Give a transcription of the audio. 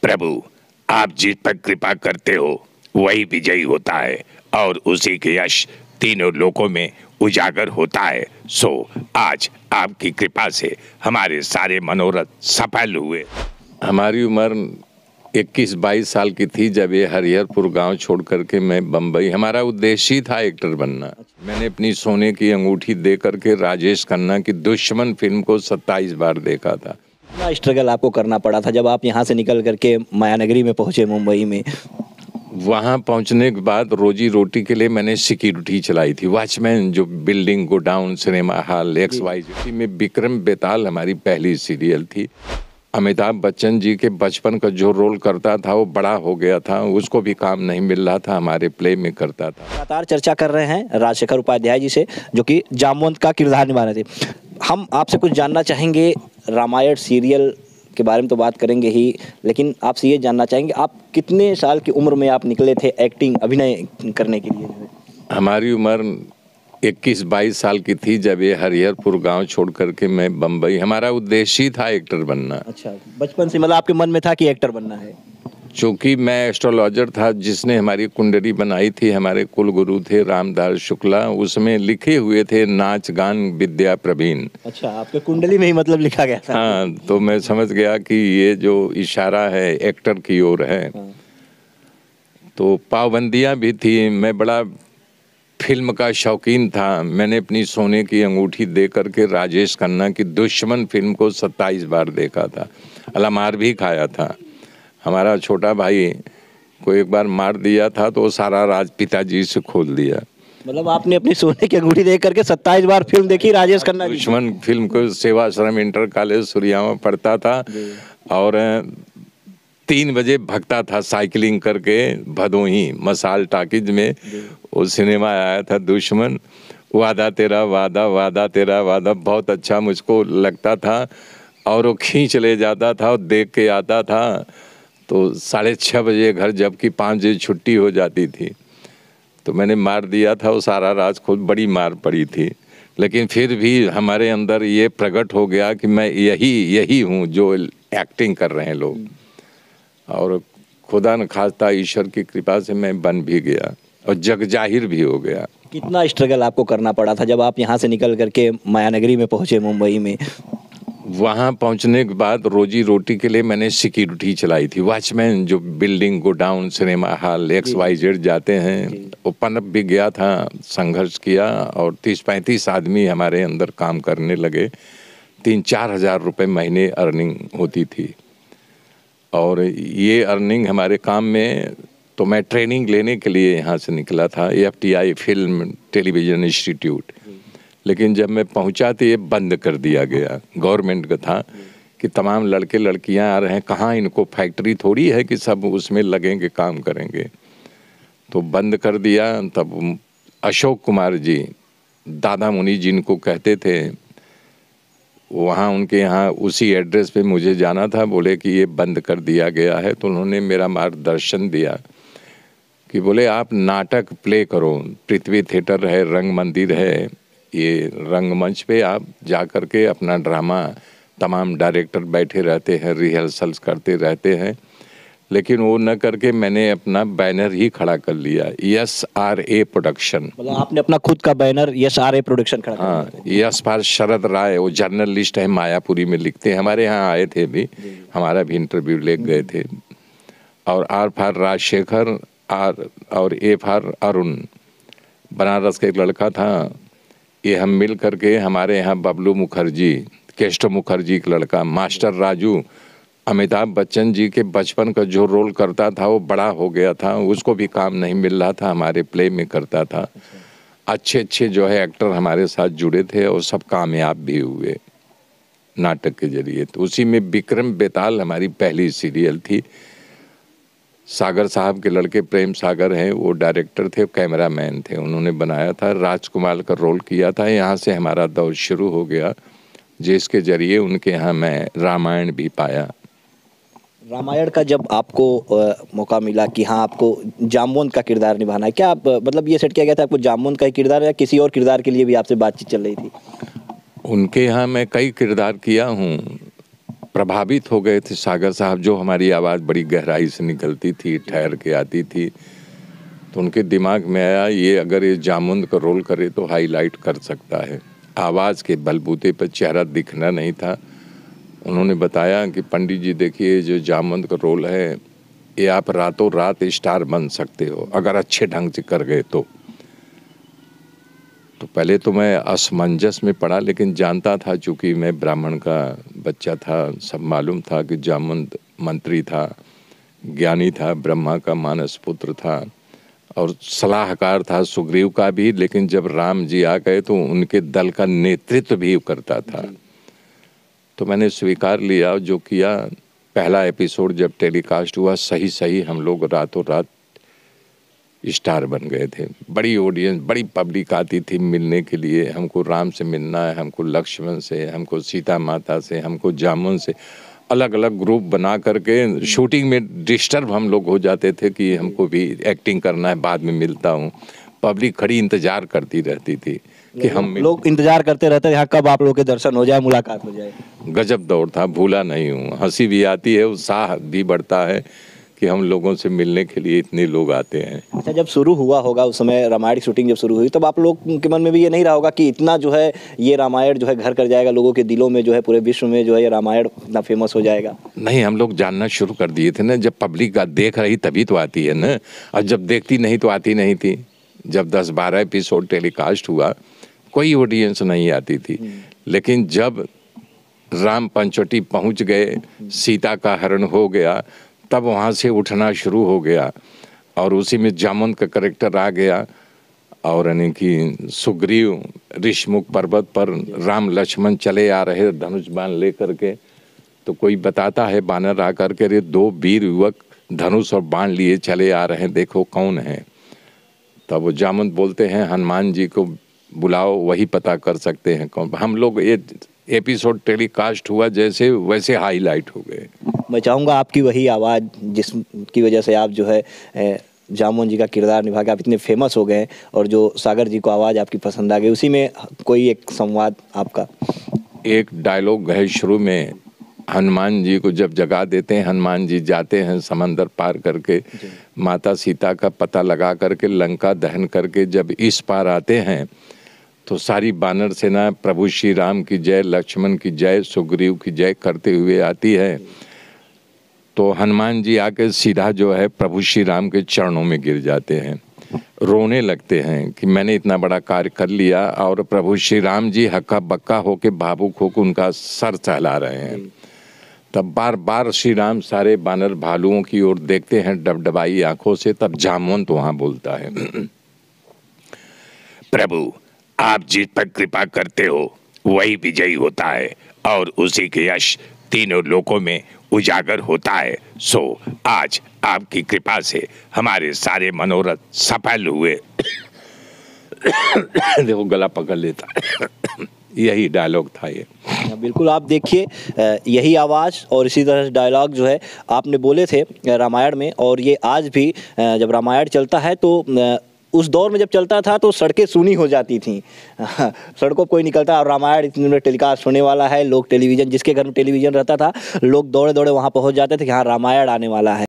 प्रभु, आप जिस पर कृपा करते हो वही विजयी होता है और उसी के यश तीनों लोकों में उजागर होता है। सो आज आपकी कृपा से हमारे सारे मनोरथ सफल हुए। हमारी उम्र 21-22 साल की थी जब ये हरिहरपुर गांव छोड़ करके मैं बम्बई, हमारा उद्देश्य ही था एक्टर बनना। मैंने अपनी सोने की अंगूठी दे करके राजेश खन्ना की दुश्मन फिल्म को 27 बार देखा था। कितना स्ट्रगल आपको करना पड़ा था जब आप यहाँ से निकल करके मायानगरी में पहुँचे, मुंबई में? वहाँ पहुँचने के बाद रोजी रोटी के लिए मैंने सिक्योरिटी चलाई थी, वॉचमैन, जो building, godown, cinema hall, XYZ में। विक्रम बेताल हमारी पहली सीरियल थी। अमिताभ बच्चन जी के बचपन का जो रोल करता था वो बड़ा हो गया था, उसको भी काम नहीं मिल रहा था, हमारे प्ले में करता था। लगातार चर्चा कर रहे हैं राजशेखर उपाध्याय जी से, जो कि जामवंत का किरदार निभा रहे थे। हम आपसे कुछ जानना चाहेंगे, रामायण सीरियल के बारे में तो बात करेंगे ही, लेकिन आपसे ये जानना चाहेंगे आप कितने साल की उम्र में आप निकले थे एक्टिंग, अभिनय करने के लिए? हमारी उम्र 21-22 साल की थी जब ये हरिहरपुर गांव छोड़ करके मैं बम्बई, हमारा उद्देश्य ही था एक्टर बनना। अच्छा, बचपन से मतलब आपके मन में था कि एक्टर बनना है? चूँकि मैं एस्ट्रोलॉजर था, जिसने हमारी कुंडली बनाई थी, हमारे कुल गुरु थे रामदास शुक्ला, उसमें लिखे हुए थे नाच गान विद्या प्रवीण। अच्छा, आपके कुंडली में ही मतलब लिखा गया था? हाँ, तो मैं समझ गया कि ये जो इशारा है एक्टर की ओर है। हाँ। तो पाबंदियाँ भी थी, मैं बड़ा फिल्म का शौकीन था। मैंने अपनी सोने की अंगूठी दे करके राजेश खन्ना की दुश्मन फिल्म को 27 बार देखा था। अला मार भी खाया था। हमारा छोटा भाई को एक बार मार दिया था तो सारा राज पिताजी से खोल दिया। मतलब आपने अपनी सोने की अंगूठी देख करके 27 बार फिल्म देखी राजेश खन्ना की? दुश्मन फिल्म को सेवाश्रम इंटर कॉलेज सुरियामा पढ़ता था और 3 बजे भगता था साइकिलिंग करके भदोही मसाल टाकिज में। वो सिनेमा आया था दुश्मन, वादा तेरा वादा, वादा तेरा वादा, बहुत अच्छा मुझको लगता था। और वो खींच ले जाता था और देख के आता था तो 6:30 बजे घर, जबकि 5 बजे छुट्टी हो जाती थी। तो मैंने मार दिया था, वो सारा राज खुद, बड़ी मार पड़ी थी। लेकिन फिर भी हमारे अंदर ये प्रकट हो गया कि मैं यही हूँ जो एक्टिंग कर रहे हैं लोग। और खुदा न खास्ता ईश्वर की कृपा से मैं बन भी गया और जग जाहिर भी हो गया। कितना स्ट्रगल आपको करना पड़ा था जब आप यहाँ से निकल करके मायानगरी में पहुँचे, मुंबई में? वहाँ पहुँचने के बाद रोजी रोटी के लिए मैंने सिक्योरिटी चलाई थी, वॉचमैन, जो building, godown, cinema hall, XYZ जाते हैं, वो पनप भी गया था, संघर्ष किया और 30-35 आदमी हमारे अंदर काम करने लगे। 3-4 हज़ार रुपये महीने अर्निंग होती थी। और ये अर्निंग हमारे काम में, तो मैं ट्रेनिंग लेने के लिए यहाँ से निकला था, FTI फिल्म टेलीविज़न इंस्टीट्यूट। लेकिन जब मैं पहुंचा तो ये बंद कर दिया गया, गवर्नमेंट का था कि तमाम लड़के लड़कियां आ रहे हैं, कहाँ इनको फैक्ट्री थोड़ी है कि सब उसमें लगेंगे काम करेंगे। तो बंद कर दिया। तब अशोक कुमार जी, दादा मुनि जिनको कहते थे, वहाँ उनके यहाँ उसी एड्रेस पे मुझे जाना था। बोले कि ये बंद कर दिया गया है। तो उन्होंने मेरा मार्गदर्शन दिया कि बोले आप नाटक प्ले करो, पृथ्वी थिएटर है, रंग मंदिर है, ये रंगमंच पे आप जा कर के अपना ड्रामा, तमाम डायरेक्टर बैठे रहते हैं, रिहर्सल्स करते रहते हैं। लेकिन वो न करके मैंने अपना बैनर ही खड़ा कर लिया, SRA प्रोडक्शन। मतलब आपने अपना खुद का बैनर SRA प्रोडक्शन खड़ा कर लिया? हाँ, यस फॉर शरद राय, वो जर्नलिस्ट है, मायापुरी में लिखते हैं, हमारे यहाँ आए थे भी, हमारा भी इंटरव्यू ले गए थे। और R फॉर राजशेखर, और A फॉर अरुण, बनारस का एक लड़का था। ये हम मिल करके, हमारे यहाँ बबलू मुखर्जी, केष्टो मुखर्जी का लड़का, मास्टर राजू, अमिताभ बच्चन जी के बचपन का जो रोल करता था वो बड़ा हो गया था, उसको भी काम नहीं मिल रहा था, हमारे प्ले में करता था। अच्छे जो है एक्टर हमारे साथ जुड़े थे और सब कामयाब भी हुए नाटक के जरिए। तो उसी में विक्रम बेताल हमारी पहली सीरियल थी। सागर साहब के लड़के प्रेम सागर हैं, वो डायरेक्टर थे, कैमरामैन थे, उन्होंने बनाया था, राजकुमार का रोल किया था। यहाँ से हमारा दौर शुरू हो गया, जिसके जरिए उनके यहाँ मैं रामायण भी पाया। रामायण का जब आपको मौका मिला कि हाँ आपको जामवंत का किरदार निभाना है, क्या आप मतलब ये सेट किया गया था आपको जामवंत का ही किरदार, या किसी और किरदार के लिए भी आपसे बातचीत चल रही थी? उनके यहाँ मैं कई किरदार किया हूँ, प्रभावित हो गए थे सागर साहब, जो हमारी आवाज़ बड़ी गहराई से निकलती थी, ठहर के आती थी। तो उनके दिमाग में आया ये अगर ये जामुन का रोल करे तो हाईलाइट कर सकता है। आवाज़ के बलबूते पर चेहरा दिखना नहीं था। उन्होंने बताया कि पंडित जी देखिए जो जामुन का रोल है ये आप रातों रात स्टार बन सकते हो अगर अच्छे ढंग से कर गए तो पहले तो मैं असमंजस में पड़ा, लेकिन जानता था चूँकि मैं ब्राह्मण का बच्चा था, सब मालूम था कि जामुन मंत्री था, ज्ञानी था, ब्रह्मा का मानस पुत्र था और सलाहकार था सुग्रीव का भी। लेकिन जब राम जी आ गए तो उनके दल का नेतृत्व भी करता था। तो मैंने स्वीकार लिया, जो किया। पहला एपिसोड जब टेलीकास्ट हुआ सही हम लोग रातों रात स्टार बन गए थे। बड़ी ऑडियंस, बड़ी पब्लिक आती थी मिलने के लिए। हमको राम से मिलना है, हमको लक्ष्मण से, हमको सीता माता से, हमको जामुन से। अलग अलग ग्रुप बना करके शूटिंग में डिस्टर्ब हम लोग हो जाते थे कि हमको भी एक्टिंग करना है, बाद में मिलता हूँ। पब्लिक खड़ी इंतजार करती रहती थी कि हम लोग इंतजार करते रहते यहाँ कब आप लोगों के दर्शन हो जाए, मुलाकात हो जाए। गजब दौड़ था, भूला नहीं हूँ। हंसी भी आती है, उत्साह भी बढ़ता है कि हम लोगों से मिलने के लिए इतने लोग आते हैं। अच्छा, जब शुरू हुआ होगा उस समय रामायण की शूटिंग जब शुरू हुई, तब आप लोग के मन में भी ये नहीं रहा होगा कि इतना जो है ये रामायण जो है घर कर जाएगा, लोगों के दिलों में जो है, पूरे विश्व में जो है ये रामायण इतना फेमस हो जाएगा? नहीं, हम लोग जानना शुरू कर दिए थे ना। जब पब्लिक देख रही तभी तो आती है ना, और जब देखती नहीं तो आती नहीं थी। जब 10-12 एपिसोड टेलीकास्ट हुआ कोई ऑडियंस नहीं आती थी, लेकिन जब राम पंचवटी पहुंच गए, सीता का हरण हो गया, तब वहाँ से उठना शुरू हो गया। और उसी में जामुन का करेक्टर आ गया और यानी कि सुग्रीव ऋषमुख पर्वत पर राम लक्ष्मण चले आ रहे धनुष बाण लेकर के, तो कोई बताता है बानर आकर के, अरे 2 वीर युवक धनुष और बाण लिए चले आ रहे हैं, देखो कौन है। तब वो जामुन बोलते हैं हनुमान जी को बुलाओ, वही पता कर सकते हैं कौन। हम लोग ये एपिसोड टेलीकास्ट हुआ जैसे वैसे हाईलाइट हो गए। मैं चाहूँगा आपकी वही आवाज़ जिसकी वजह से आप जो है जामुन जी का किरदार निभा के आप इतने फेमस हो गए और जो सागर जी को आवाज़ आपकी पसंद आ गई, उसी में कोई एक संवाद आपका। एक डायलॉग है शुरू में, हनुमान जी को जब जगा देते हैं, हनुमान जी जाते हैं समंदर पार करके, माता सीता का पता लगा करके, लंका दहन करके जब इस पार आते हैं तो सारी बानर सेना प्रभु श्री राम की जय, लक्ष्मण की जय, सुग्रीव की जय करते हुए आती है। तो हनुमान जी आके सीधा जो है प्रभु श्री राम के चरणों में गिर जाते हैं, रोने लगते हैं कि मैंने इतना बड़ा कार्य कर लिया। और प्रभु श्री राम जी हक्का बक्का होके, भावुक होकर उनका सर सहला रहे हैं। तब बार बार श्री राम सारे बानर भालुओं की ओर देखते हैं डबडबाई आंखों से। तब जामवंत वहां बोलता है, प्रभु आप जिस पर कृपा करते हो वही विजयी होता है और उसी के यश तीनों लोकों में उजागर होता है। सो आज आपकी कृपा से हमारे सारे मनोरथ सफल हुए। देखो गला पकड़ लेता है। यही डायलॉग था ये। बिल्कुल, आप देखिए यही आवाज़ और इसी तरह से डायलॉग जो है आपने बोले थे रामायण में, और ये आज भी जब रामायण चलता है तो उस दौर में जब चलता था तो सड़कें सूनी हो जाती थीं। सड़कों पर कोई निकलता, और रामायण इतने में टेलीकास्ट होने वाला है, लोग टेलीविज़न, जिसके घर में टेलीविज़न रहता था, लोग दौड़े दौड़े वहाँ पहुँच जाते थे कि हाँ रामायण आने वाला है।